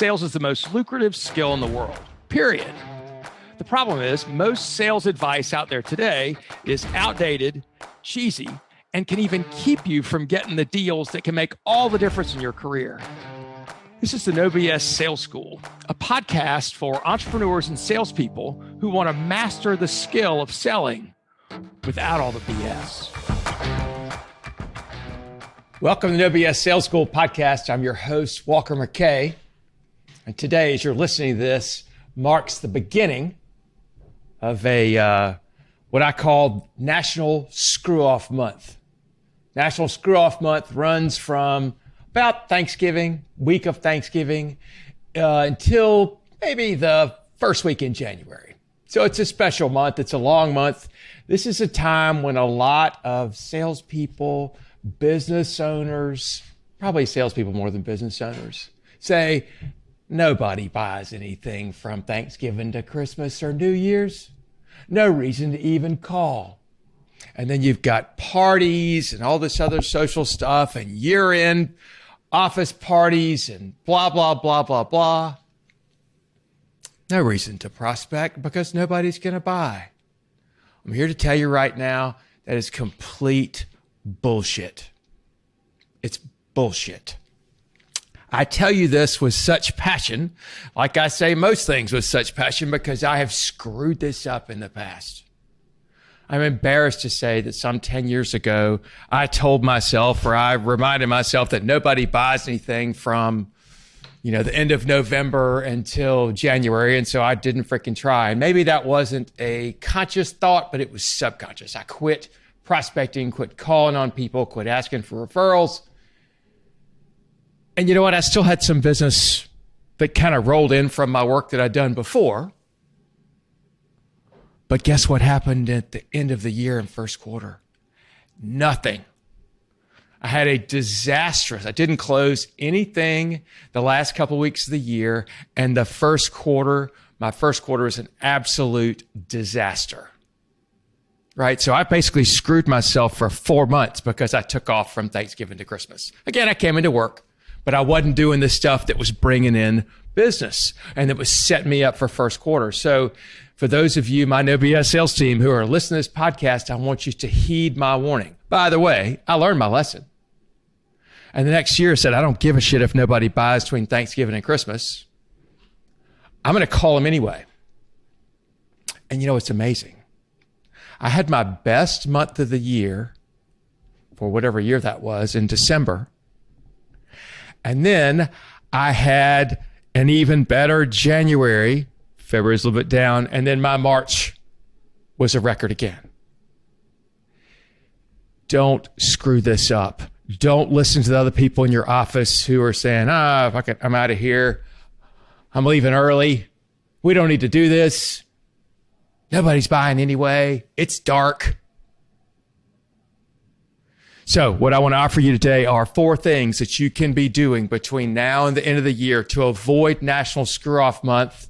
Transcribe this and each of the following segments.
sales is the most lucrative skill in the world, period. The problem is most sales advice out there today is outdated, cheesy, and can even keep you from getting the deals that can make all the difference in your career. This is the No BS Sales School, a podcast for entrepreneurs and salespeople who want to master the skill of selling without all the BS. Welcome to the No BS Sales School podcast. I'm your host, Walker McKay. And today, as you're listening to this, marks the beginning of what I call National Screw-Off Month. National Screw-Off Month runs from about Thanksgiving, week of Thanksgiving, until maybe the first week in January. So it's a special month. It's a long month. This is a time when a lot of salespeople, business owners, probably salespeople more than business owners, say nobody buys anything from Thanksgiving to Christmas or New Year's. No reason to even call. And then you've got parties and all this other social stuff and year-end office parties and blah, blah, blah, blah, blah. No reason to prospect because nobody's going to buy. I'm here to tell you right now that is complete bullshit. It's bullshit. I tell you this with such passion, like I say most things with such passion, because I have screwed this up in the past. I'm embarrassed to say that some 10 years ago, I told myself, or I reminded myself that nobody buys anything from, the end of November until January. And so I didn't freaking try. And maybe that wasn't a conscious thought, but it was subconscious. I quit prospecting, quit calling on people, quit asking for referrals. And you know what? I still had some business that kind of rolled in from my work that I'd done before. But guess what happened at the end of the year in first quarter? Nothing. I had a disastrous, I didn't close anything the last couple of weeks of the year. And my first quarter is an absolute disaster. Right? So I basically screwed myself for 4 months because I took off from Thanksgiving to Christmas. Again, I came into work, but I wasn't doing the stuff that was bringing in business and that was setting me up for first quarter. So for those of you, my No BS sales team who are listening to this podcast, I want you to heed my warning. By the way, I learned my lesson. And the next year I said, I don't give a shit if nobody buys between Thanksgiving and Christmas. I'm going to call them anyway. And it's amazing. I had my best month of the year, for whatever year that was, in December. And then I had an even better January. February's a little bit down. And then my March was a record again. Don't screw this up. Don't listen to the other people in your office who are saying, I'm out of here. I'm leaving early. We don't need to do this. Nobody's buying anyway. It's dark. So what I want to offer you today are 4 things that you can be doing between now and the end of the year to avoid National Screw-Off Month,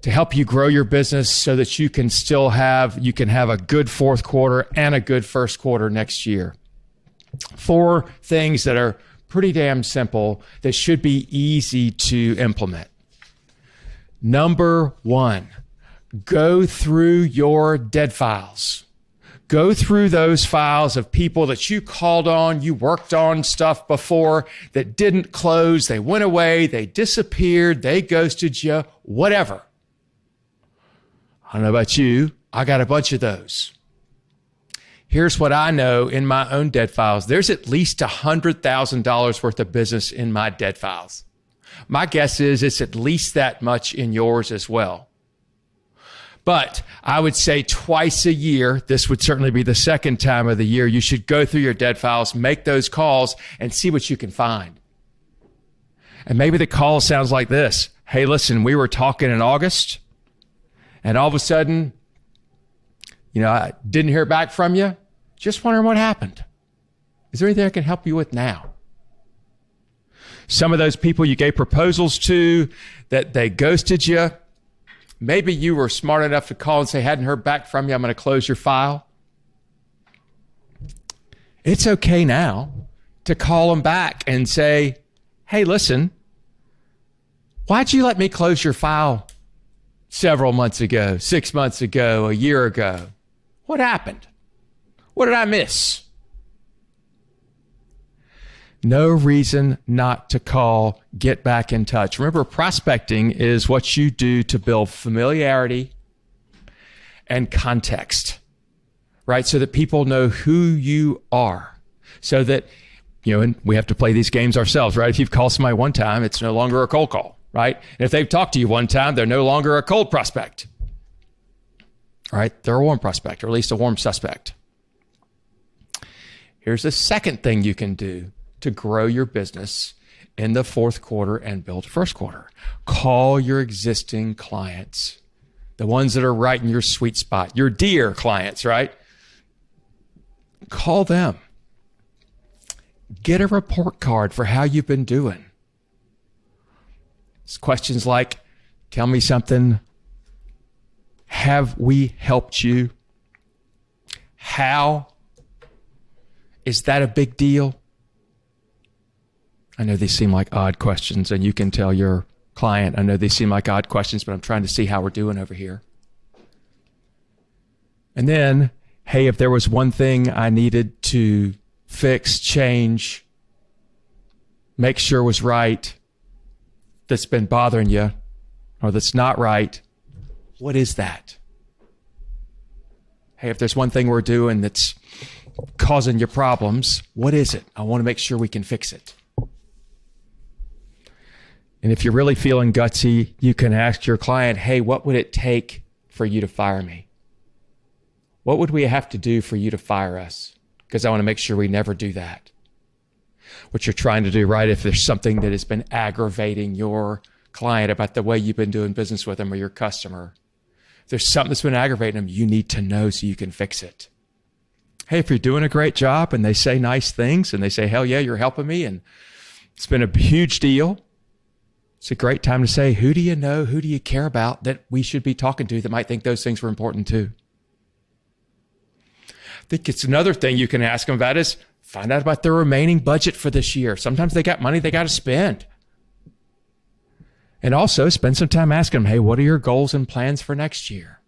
to help you grow your business so that you can have a good fourth quarter and a good first quarter next year. 4 things that are pretty damn simple that should be easy to implement. Number 1, go through your dead files. Go through those files of people that you called on, you worked on stuff before that didn't close, they went away, they disappeared, they ghosted you, whatever. I don't know about you, I got a bunch of those. Here's what I know in my own dead files. There's at least $100,000 worth of business in my dead files. My guess is it's at least that much in yours as well. But I would say twice a year, this would certainly be the second time of the year, you should go through your dead files, make those calls, and see what you can find. And maybe the call sounds like this. Hey, listen, we were talking in August, and all of a sudden, I didn't hear back from you. Just wondering what happened. Is there anything I can help you with now? Some of those people you gave proposals to, that they ghosted you, maybe you were smart enough to call and say, hadn't heard back from you, I'm going to close your file. It's okay now to call them back and say, hey, listen, Why'd you let me close your file several months ago, 6 months ago, a year ago? What happened? What did I miss? No reason not to call. Get back in touch. Remember, prospecting is what you do to build familiarity and context, right? So that people know who you are. So that, and we have to play these games ourselves, right? If you've called somebody one time, it's no longer a cold call, right? And if they've talked to you one time, they're no longer a cold prospect, right? They're a warm prospect, or at least a warm suspect. Here's the second thing you can do to grow your business in the fourth quarter and build first quarter. Call your existing clients, the ones that are right in your sweet spot, your dear clients, right? Call them. Get a report card for how you've been doing. It's questions like, tell me something. Have we helped you? How? Is that a big deal? I know these seem like odd questions, and you can tell your client, I know these seem like odd questions, but I'm trying to see how we're doing over here. And then, hey, if there was one thing I needed to fix, change, make sure was right, that's been bothering you, or that's not right, what is that? Hey, if there's one thing we're doing that's causing you problems, what is it? I want to make sure we can fix it. And if you're really feeling gutsy, you can ask your client, hey, what would it take for you to fire me? What would we have to do for you to fire us? Because I want to make sure we never do that. What you're trying to do, right? If there's something that has been aggravating your client about the way you've been doing business with them or your customer, if there's something that's been aggravating them, you need to know so you can fix it. Hey, if you're doing a great job and they say nice things and they say, hell yeah, you're helping me and it's been a huge deal, it's a great time to say, who do you know, who do you care about that we should be talking to that might think those things were important too? I think it's another thing you can ask them about is find out about their remaining budget for this year. Sometimes they got money they got to spend. And also spend some time asking them, hey, what are your goals and plans for next year?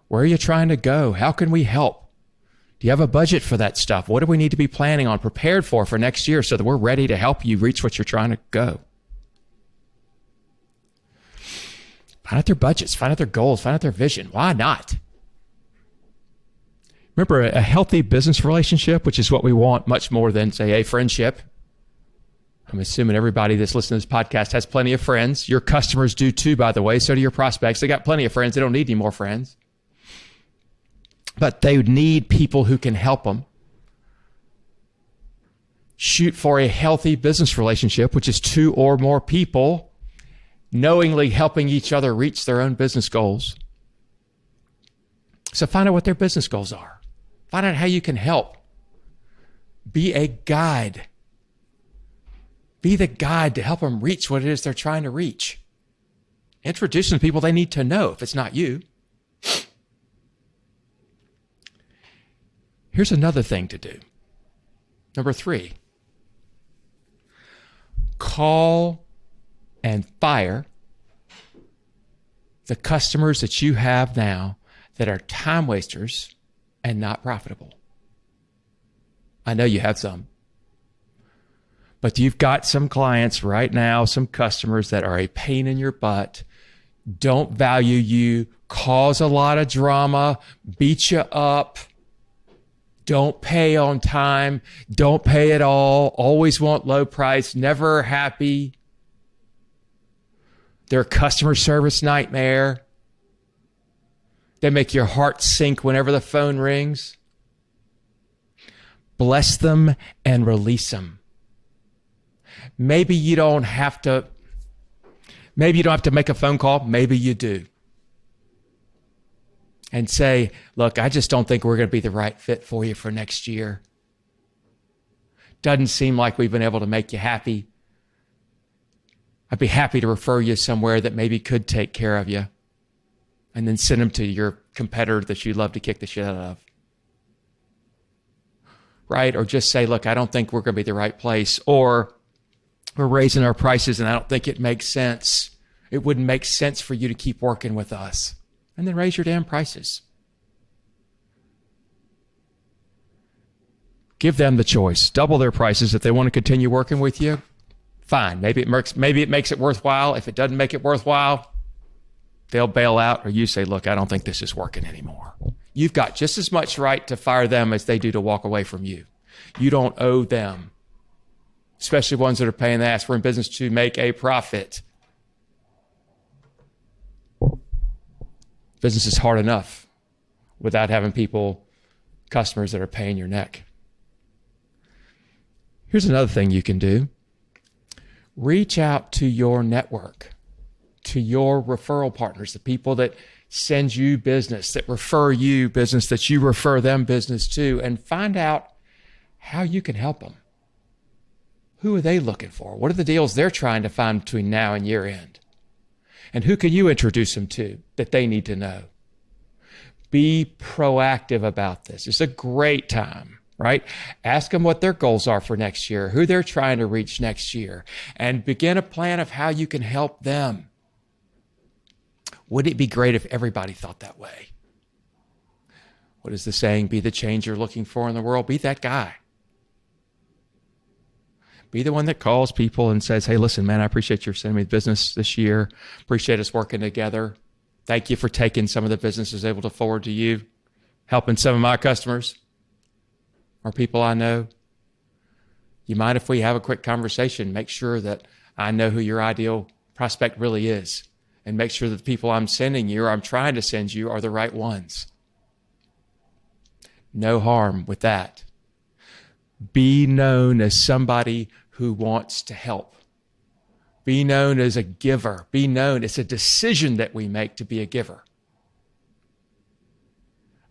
Where are you trying to go? How can we help? Do you have a budget for that stuff? What do we need to be planning on, prepared for next year so that we're ready to help you reach what you're trying to go? Find out their budgets, find out their goals, find out their vision. Why not? Remember, a healthy business relationship, which is what we want much more than, say, a friendship. I'm assuming everybody that's listening to this podcast has plenty of friends. Your customers do too, by the way. So do your prospects. They got plenty of friends. They don't need any more friends. But they need people who can help them. Shoot for a healthy business relationship, which is two or more people knowingly helping each other reach their own business goals. So find out what their business goals are. Find out how you can help. Be a guide. Be the guide to help them reach what it is they're trying to reach. Introduce them to people they need to know if it's not you. Here's another thing to do. Number 3, call and fire the customers that you have now that are time wasters and not profitable. I know you have some. But you've got some clients right now, some customers that are a pain in your butt, don't value you, cause a lot of drama, beat you up, don't pay on time, don't pay at all, always want low price, never happy. They're a customer service nightmare. They make your heart sink whenever the phone rings. Bless them and release them. Maybe you don't have to make a phone call. Maybe you do. And say, look, I just don't think we're going to be the right fit for you for next year. Doesn't seem like we've been able to make you happy. I'd be happy to refer you somewhere that maybe could take care of you. And then send them to your competitor that you'd love to kick the shit out of. Right? Or just say, look, I don't think we're going to be the right place. Or we're raising our prices and I don't think it makes sense. It wouldn't make sense for you to keep working with us. And then raise your damn prices. Give them the choice. Double their prices. If they want to continue working with you, fine. Maybe it makes it worthwhile. If it doesn't make it worthwhile, they'll bail out, or you say, look, I don't think this is working anymore. You've got just as much right to fire them as they do to walk away from you. You don't owe them, especially ones that are paying the ass. We're in business to make a profit. Business is hard enough without having customers that are paying your neck. Here's another thing you can do. Reach out to your network, to your referral partners, the people that send you business, that refer you business, that you refer them business to, and find out how you can help them. Who are they looking for? What are the deals they're trying to find between now and year end? And who can you introduce them to that they need to know? Be proactive about this. It's a great time, right? Ask them what their goals are for next year, who they're trying to reach next year, and begin a plan of how you can help them. Wouldn't it be great if everybody thought that way? What is the saying? Be the change you're looking for in the world. Be that guy. Be the one that calls people and says, hey, listen, man, I appreciate you sending me the business this year. Appreciate us working together. Thank you for taking some of the businesses able to forward to you, helping some of my customers or people I know. You mind if we have a quick conversation? Make sure that I know who your ideal prospect really is, and make sure that the people I'm sending you or I'm trying to send you are the right ones. No harm with that. Be known as somebody who wants to help. Be known as a giver. Be known. It's a decision that we make to be a giver.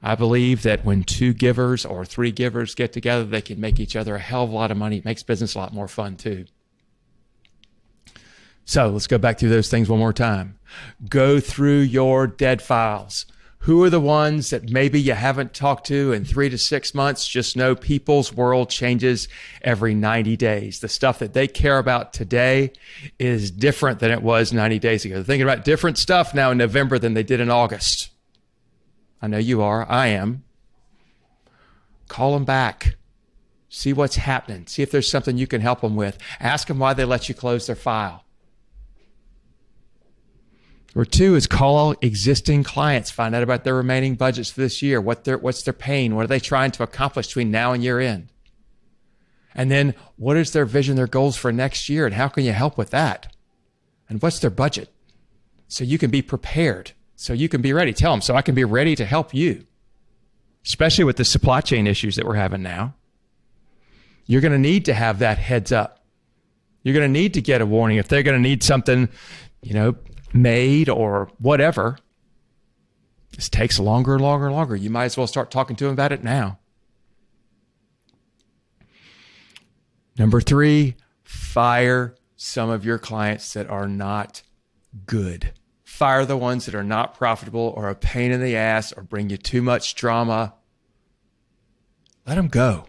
I believe that when 2 givers or 3 givers get together, they can make each other a hell of a lot of money. It makes business a lot more fun too. So let's go back through those things one more time. Go through your dead files. Who are the ones that maybe you haven't talked to in 3 to 6 months? Just know people's world changes every 90 days. The stuff that they care about today is different than it was 90 days ago. They're thinking about different stuff now in November than they did in August. I know you are. I am. Call them back. See what's happening. See if there's something you can help them with. Ask them why they let you close their file. Number 2 is call existing clients. Find out about their remaining budgets for this year. What's their pain? What are they trying to accomplish between now and year end? And then what is their vision, their goals for next year, and how can you help with that? And what's their budget? So you can be prepared. So you can be ready. Tell them, so I can be ready to help you. Especially with the supply chain issues that we're having now. You're going to need to have that heads up. You're going to need to get a warning if they're going to need something, made or whatever. This takes longer and longer and longer. You might as well start talking to them about it now. Number 3, fire some of your clients that are not good. Fire the ones that are not profitable or a pain in the ass or bring you too much drama. Let them go.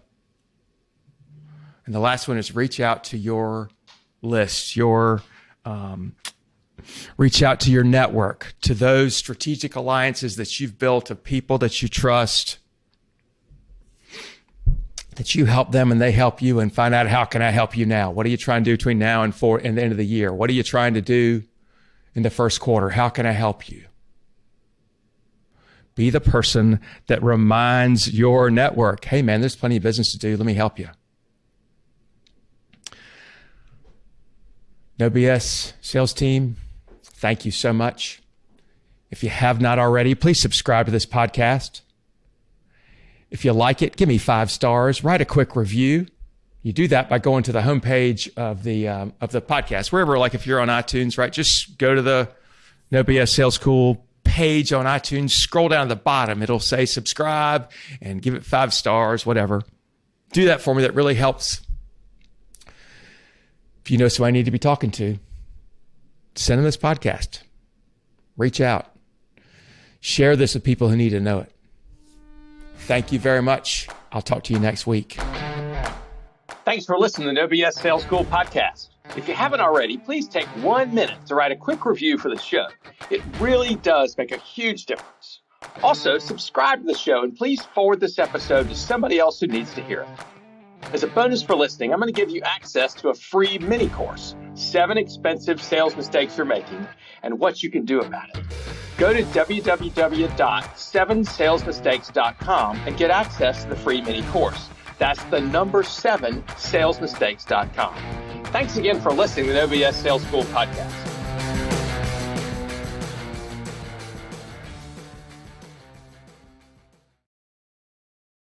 And the last one is reach out to your list, reach out to your network, to those strategic alliances that you've built of people that you trust, that you help them and they help you, and find out how can I help you now? What are you trying to do between now and the end of the year? What are you trying to do in the first quarter? How can I help you? Be the person that reminds your network, hey man, there's plenty of business to do. Let me help you. No BS sales team, thank you so much. If you have not already, please subscribe to this podcast. If you like it, give me 5 stars, write a quick review. You do that by going to the homepage of the podcast, wherever, like if you're on iTunes, right? Just go to the No BS Sales School page on iTunes, scroll down to the bottom. It'll say subscribe and give it 5 stars, whatever. Do that for me. That really helps. If you know somebody I need to be talking to, send them this podcast. Reach out. Share this with people who need to know it. Thank you very much. I'll talk to you next week. Thanks for listening to the No BS Sales School podcast. If you haven't already, please take 1 minute to write a quick review for the show. It really does make a huge difference. Also, subscribe to the show and please forward this episode to somebody else who needs to hear it. As a bonus for listening, I'm going to give you access to a free mini course, 7 expensive sales mistakes you're making and what you can do about it. Go to www.7salesmistakes.com and get access to the free mini course. That's the number 7salesmistakes.com. Thanks again for listening to the OBS Sales School podcast.